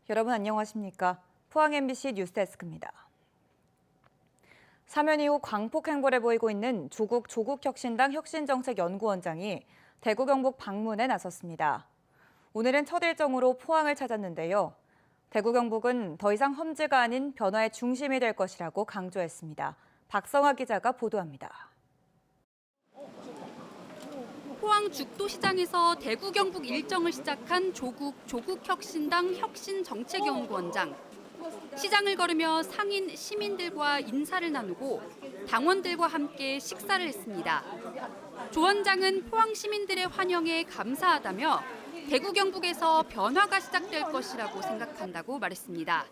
여러분 안녕하십니까? 포항 MBC 뉴스데스크입니다. 사면 이후 광폭 행보를 보이고 있는 조국혁신당 혁신정책연구원장이 대구 경북 방문에 나섰습니다. 오늘은 첫 일정으로 포항을 찾았는데요. 대구 경북은 더 이상 험지가 아닌 변화의 중심이 될 것이라고 강조했습니다. 박성아 기자가 보도합니다. 포항 죽도시장에서 대구 경북 일정을 시작한 조국혁신당 혁신정책연구원장. 시장을 걸으며 상인 시민들과 인사를 나누고 당원들과 함께 식사를 했습니다. 조 원장은 포항 시민들의 환영에 감사하다며 대구 경북에서 변화가 시작될 것이라고 생각한다고 말했습니다.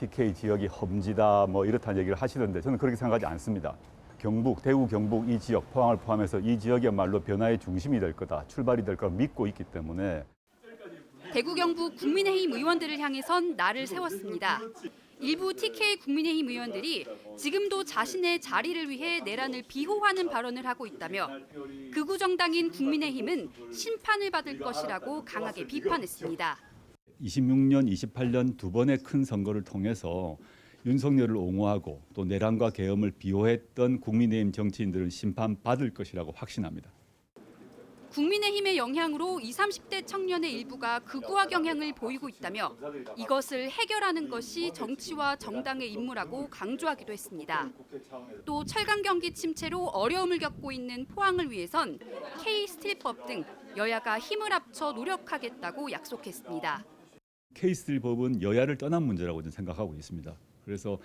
TK 지역이 험지다 이렇다는 얘기를 하시던데 저는 그렇게 생각하지 않습니다. 경북, 대구 경북 이 지역, 포항을 포함해서 이 지역이야말로 변화의 중심이 될 거다, 출발이 될 거라 믿고 있기 때문에 대구 경북 국민의힘 의원들을 향해선 날을 세웠습니다. 일부 TK 국민의힘 의원들이 지금도 자신의 자리를 위해 내란을 비호하는 발언을 하고 있다며 극우 정당인 국민의힘은 심판을 받을 것이라고 강하게 비판했습니다. 26년, 28년 두 번의 큰 선거를 통해서 윤석열을 옹호하고 또 내란과 계엄을 비호했던 국민의힘 정치인들은 심판받을 것이라고 확신합니다. 국민의힘의 영향으로 20, 30대 청년의 일부가 극우화 경향을 보이고 있다며 이것을 해결하는 것이 정치와 정당의 임무라고 강조하기도 했습니다. 또 철강 경기 침체로 어려움을 겪고 있는 포항을 위해선 K스틸법 등 여야가 힘을 합쳐 노력하겠다고 약속했습니다. K스틸 법은 여야를 떠난 문제라고 저는 생각하고 있습니다. 그래서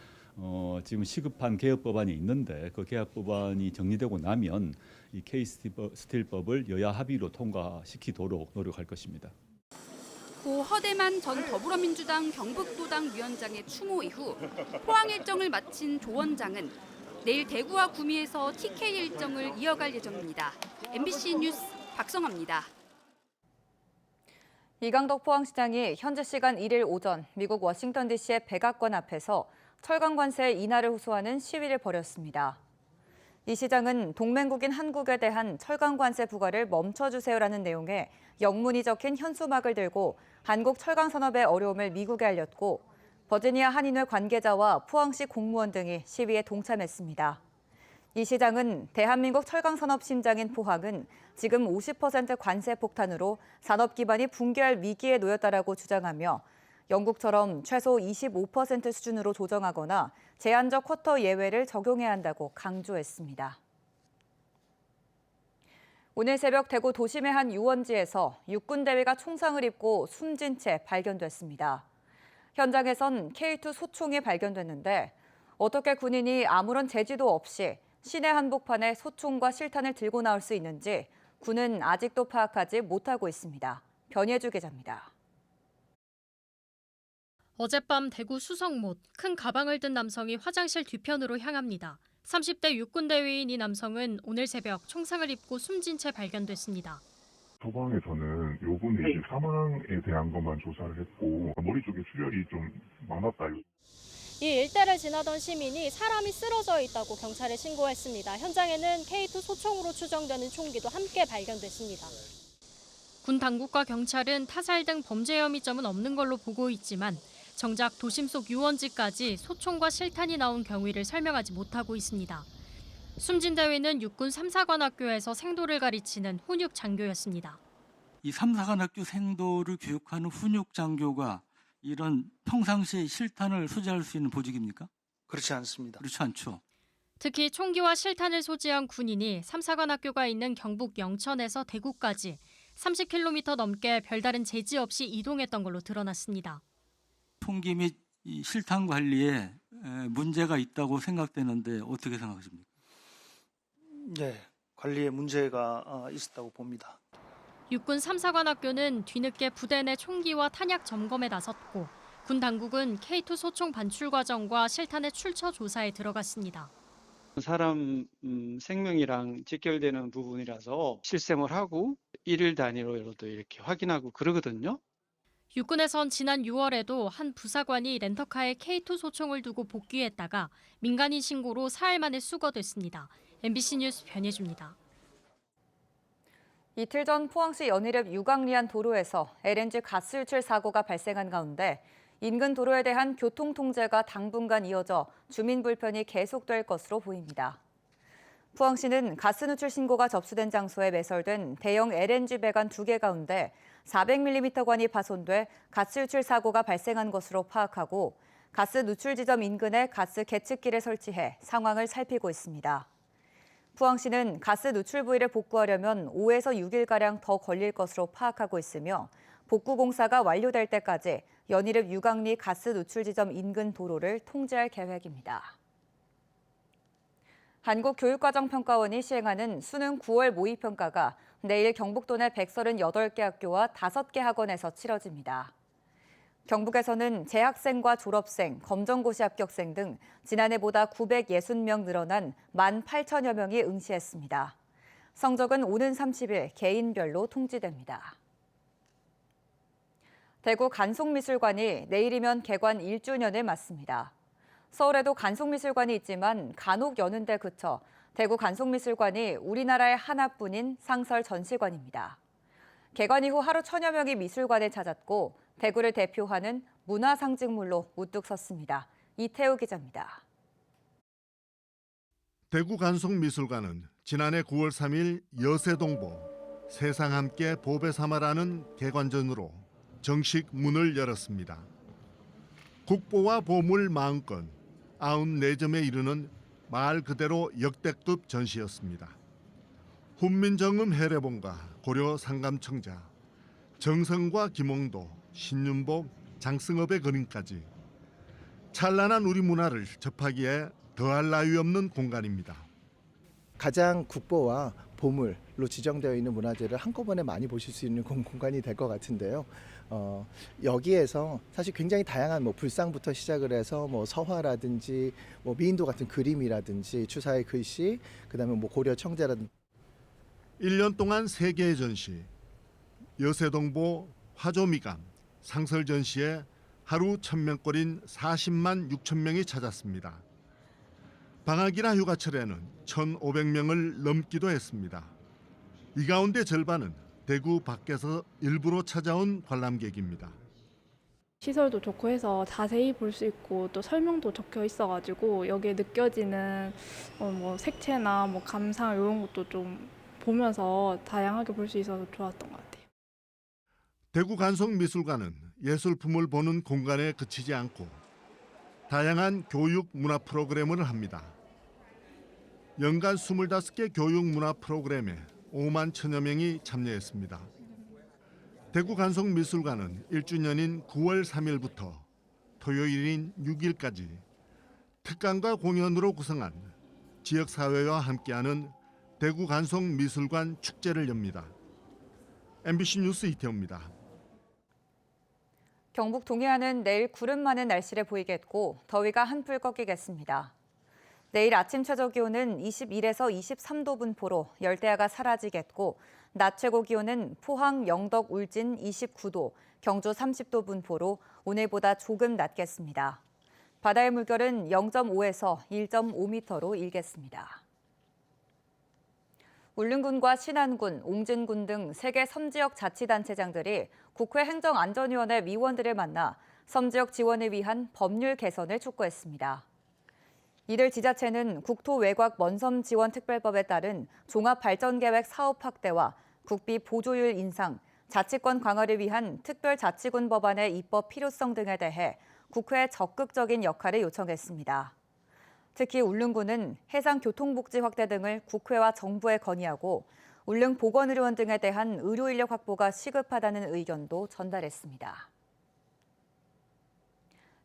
지금 시급한 개혁 법안이 있는데 그 개혁 법안이 정리되고 나면 이 K스틸법을 여야 합의로 통과시키도록 노력할 것입니다. 고 허대만 전 더불어민주당 경북도당 위원장의 추모 이후 포항 일정을 마친 조 원장은 내일 대구와 구미에서 TK 일정을 이어갈 예정입니다. MBC 뉴스 박성아입니다. 이강덕 포항시장이 현지 시간 1일 오전 미국 워싱턴 DC의 백악관 앞에서 철강 관세 인하를 호소하는 시위를 벌였습니다. 이 시장은 동맹국인 한국에 대한 철강 관세 부과를 멈춰주세요라는 내용의 영문이 적힌 현수막을 들고 한국 철강 산업의 어려움을 미국에 알렸고 버지니아 한인회 관계자와 포항시 공무원 등이 시위에 동참했습니다. 이 시장은 대한민국 철강산업 심장인 포항은 지금 50% 관세 폭탄으로 산업 기반이 붕괴할 위기에 놓였다라고 주장하며 영국처럼 최소 25% 수준으로 조정하거나 제한적 쿼터 예외를 적용해야 한다고 강조했습니다. 오늘 새벽 대구 도심의 한 유원지에서 육군 대위가 총상을 입고 숨진 채 발견됐습니다. 현장에선 K2 소총이 발견됐는데 어떻게 군인이 아무런 제지도 없이 시내 한복판에 소총과 실탄을 들고 나올 수 있는지 군은 아직도 파악하지 못하고 있습니다. 변예주 기자입니다. 어젯밤 대구 수성못 큰 가방을 든 남성이 화장실 뒤편으로 향합니다. 30대 육군대위인 이 남성은 오늘 새벽 총상을 입고 숨진 채 발견됐습니다. 소방에서는 요분의 이제 사망에 대한 것만 조사를 했고 머리 쪽에 출혈이 좀 많았다. 이 일대를 지나던 시민이 사람이 쓰러져 있다고 경찰에 신고했습니다. 현장에는 K2 소총으로 추정되는 총기도 함께 발견됐습니다. 군 당국과 경찰은 타살 등 범죄 혐의점은 없는 걸로 보고 있지만 정작 도심 속 유원지까지 소총과 실탄이 나온 경위를 설명하지 못하고 있습니다. 숨진 대위는 육군 3사관학교에서 생도를 가르치는 훈육 장교였습니다. 이 3사관학교 생도를 교육하는 훈육 장교가 이런 평상시에 실탄을 소지할 수 있는 보직입니까? 그렇지 않습니다. 그렇지 않죠. 특히 총기와 실탄을 소지한 군인이 3사관학교가 있는 경북 영천에서 대구까지 30km 넘게 별다른 제지 없이 이동했던 걸로 드러났습니다. 총기 및 이 실탄 관리에 문제가 있다고 생각되는데 어떻게 생각하십니까? 네, 관리에 문제가 있었다고 봅니다. 육군 3사관학교는 뒤늦게 부대 내 총기와 탄약 점검에 나섰고 군 당국은 K2 소총 반출 과정과 실탄의 출처 조사에 들어갔습니다. 사람 생명이랑 직결되는 부분이라서 실생을 하고 일일 단위로도 이렇게 확인하고 그러거든요. 육군에선 지난 6월에도 한 부사관이 렌터카에 K2 소총을 두고 복귀했다가 민간인 신고로 사흘 만에 수거됐습니다. MBC 뉴스 변예주입니다. 이틀 전 포항시 연희읍 유광리안 도로에서 LNG 가스 유출 사고가 발생한 가운데 인근 도로에 대한 교통 통제가 당분간 이어져 주민 불편이 계속될 것으로 보입니다. 포항시는 가스 누출 신고가 접수된 장소에 매설된 대형 LNG 배관 2개 가운데 400mm관이 파손돼 가스 유출 사고가 발생한 것으로 파악하고 가스 누출 지점 인근에 가스 계측기를 설치해 상황을 살피고 있습니다. 포항시는 가스 누출 부위를 복구하려면 5에서 6일가량 더 걸릴 것으로 파악하고 있으며 복구 공사가 완료될 때까지 연이읍 유강리 가스 누출 지점 인근 도로를 통제할 계획입니다. 한국교육과정평가원이 시행하는 수능 9월 모의평가가 내일 경북도 내 138개 학교와 5개 학원에서 치러집니다. 경북에서는 재학생과 졸업생, 검정고시 합격생 등 지난해보다 960명 늘어난 18,000여 명이 응시했습니다. 성적은 오는 30일 개인별로 통지됩니다. 대구 간송미술관이 내일이면 개관 1주년을 맞습니다. 서울에도 간송미술관이 있지만 간혹 여는 데 그쳐 대구 간송미술관이 우리나라의 하나뿐인 상설 전시관입니다. 개관 이후 하루 1000여 명이 미술관에 찾았고 대구를 대표하는 문화상징물로 우뚝 섰습니다. 이태우 기자입니다. 대구 간송미술관은 지난해 9월 3일 여세동보 세상 함께 보배 삼아라는 개관전으로 정식 문을 열었습니다. 국보와 보물 40건, 94점에 이르는 말 그대로 역대급 전시였습니다. 훈민정음 해례본과 고려 상감청자, 정성과 김홍도, 신윤복, 장승업의 그림까지 찬란한 우리 문화를 접하기에 더할 나위 없는 공간입니다. 가장 국보와 보물로 지정되어 있는 문화재를 한꺼번에 많이 보실 수 있는 공간이 될 것 같은데요. 여기에서 사실 굉장히 다양한 불상부터 시작을 해서 서화라든지 미인도 같은 그림이라든지 추사의 글씨, 그다음에 고려 청자라든지 1년 동안 3개의 전시, 여세동보, 화조미감, 상설 전시에 하루 1000명꼴인 40만 6천 명이 찾았습니다. 방학이나 휴가철에는 1,500명을 넘기도 했습니다. 이 가운데 절반은 대구 밖에서 일부러 찾아온 관람객입니다. 시설도 좋고 해서 자세히 볼 수 있고 또 설명도 적혀 있어가지고 여기에 느껴지는 색채나 감상 이런 것도 좀 보면서 다양하게 볼 수 있어서 좋았던 것 같아요. 대구 간송미술관은 예술품을 보는 공간에 그치지 않고 다양한 교육 문화 프로그램을 합니다. 연간 25개 교육 문화 프로그램에 5만 1000여 명이 참여했습니다. 대구 간송미술관은 1주년인 9월 3일부터 토요일인 6일까지 특강과 공연으로 구성한 지역사회와 함께하는 대구 간송미술관 축제를 엽니다. MBC 뉴스 이태호입니다. 경북 동해안은 내일 구름 많은 날씨를 보이겠고 더위가 한풀 꺾이겠습니다. 내일 아침 최저 기온은 21에서 23도 분포로 열대야가 사라지겠고 낮 최고 기온은 포항, 영덕, 울진 29도, 경주 30도 분포로 오늘보다 조금 낮겠습니다. 바다의 물결은 0.5에서 1.5m로 일겠습니다. 울릉군과 신안군, 옹진군 등 3개 섬지역 자치단체장들이 국회 행정안전위원회 위원들을 만나 섬지역 지원을 위한 법률 개선을 촉구했습니다. 이들 지자체는 국토외곽 먼섬 지원 특별법에 따른 종합발전계획 사업 확대와 국비 보조율 인상, 자치권 강화를 위한 특별자치군 법안의 입법 필요성 등에 대해 국회에 적극적인 역할을 요청했습니다. 특히 울릉군은 해상교통복지 확대 등을 국회와 정부에 건의하고 울릉보건의료원 등에 대한 의료인력 확보가 시급하다는 의견도 전달했습니다.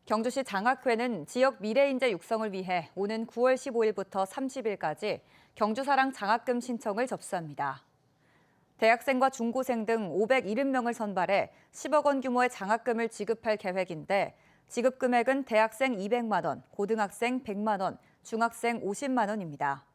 경주시 장학회는 지역 미래인재 육성을 위해 오는 9월 15일부터 30일까지 경주사랑 장학금 신청을 접수합니다. 대학생과 중고생 등 570명을 선발해 10억 원 규모의 장학금을 지급할 계획인데 지급 금액은 대학생 200만 원, 고등학생 100만 원, 중학생 50만 원입니다.